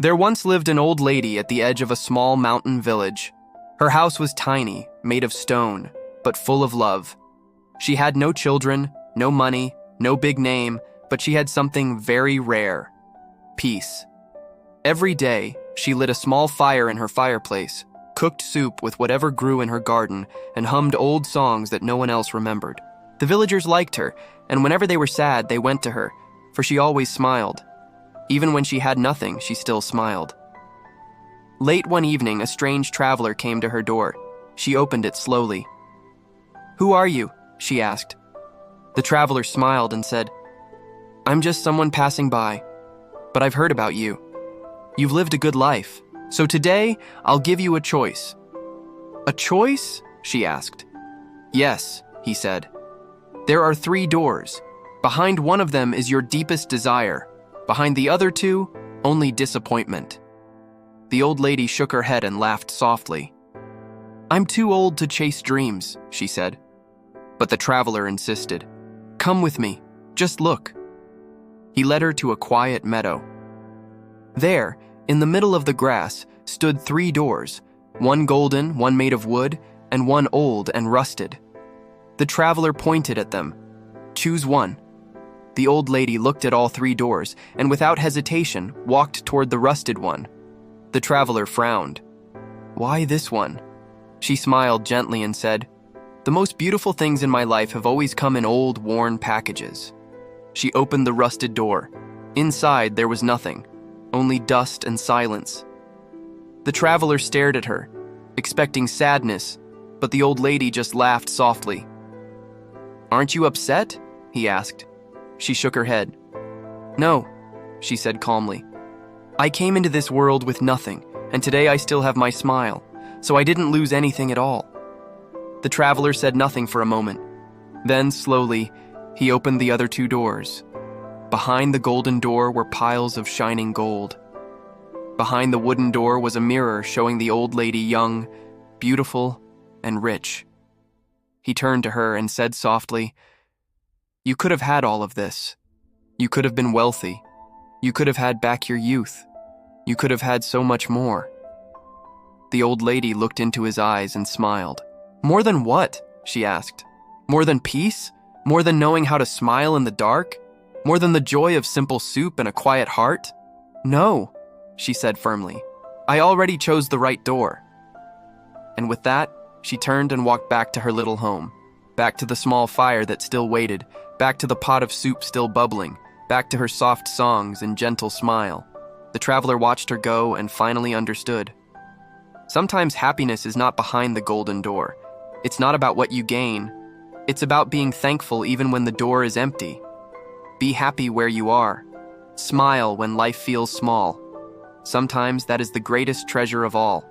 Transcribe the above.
There once lived an old lady at the edge of a small mountain village. Her house was tiny, made of stone, but full of love. She had no children, no money, no big name, but she had something very rare: peace. Every day, she lit a small fire in her fireplace, cooked soup with whatever grew in her garden, and hummed old songs that no one else remembered. The villagers liked her, and whenever they were sad, they went to her, for she always smiled. Even when she had nothing, she still smiled. Late one evening, a strange traveler came to her door. She opened it slowly. "Who are you?" she asked. The traveler smiled and said, "I'm just someone passing by, but I've heard about you. You've lived a good life, so today I'll give you a choice." "A choice?" she asked. "Yes," he said. "There are 3 doors. Behind one of them is your deepest desire. Behind the other 2, only disappointment." The old lady shook her head and laughed softly. "I'm too old to chase dreams," she said. But the traveler insisted. "Come with me, just look." He led her to a quiet meadow. There, in the middle of the grass, stood 3 doors, one golden, one made of wood, and one old and rusted. The traveler pointed at them. "Choose one." The old lady looked at all 3 doors and without hesitation walked toward the rusted one. The traveler frowned. "Why this one?" She smiled gently and said, "The most beautiful things in my life have always come in old, worn packages." She opened the rusted door. Inside there was nothing, only dust and silence. The traveler stared at her, expecting sadness, but the old lady just laughed softly. "Aren't you upset?" he asked. She shook her head. "No," she said calmly. "I came into this world with nothing, and today I still have my smile, so I didn't lose anything at all." The traveler said nothing for a moment. Then, slowly, he opened the other 2 doors. Behind the golden door were piles of shining gold. Behind the wooden door was a mirror showing the old lady young, beautiful, and rich. He turned to her and said softly, "You could have had all of this. You could have been wealthy. You could have had back your youth. You could have had so much more." The old lady looked into his eyes and smiled. "More than what?" she asked. "More than peace? More than knowing how to smile in the dark? More than the joy of simple soup and a quiet heart?" "No," she said firmly. "I already chose the right door." And with that, she turned and walked back to her little home, back to the small fire that still waited, back to the pot of soup still bubbling, back to her soft songs and gentle smile. The traveler watched her go and finally understood. Sometimes happiness is not behind the golden door. It's not about what you gain. It's about being thankful even when the door is empty. Be happy where you are. Smile when life feels small. Sometimes that is the greatest treasure of all.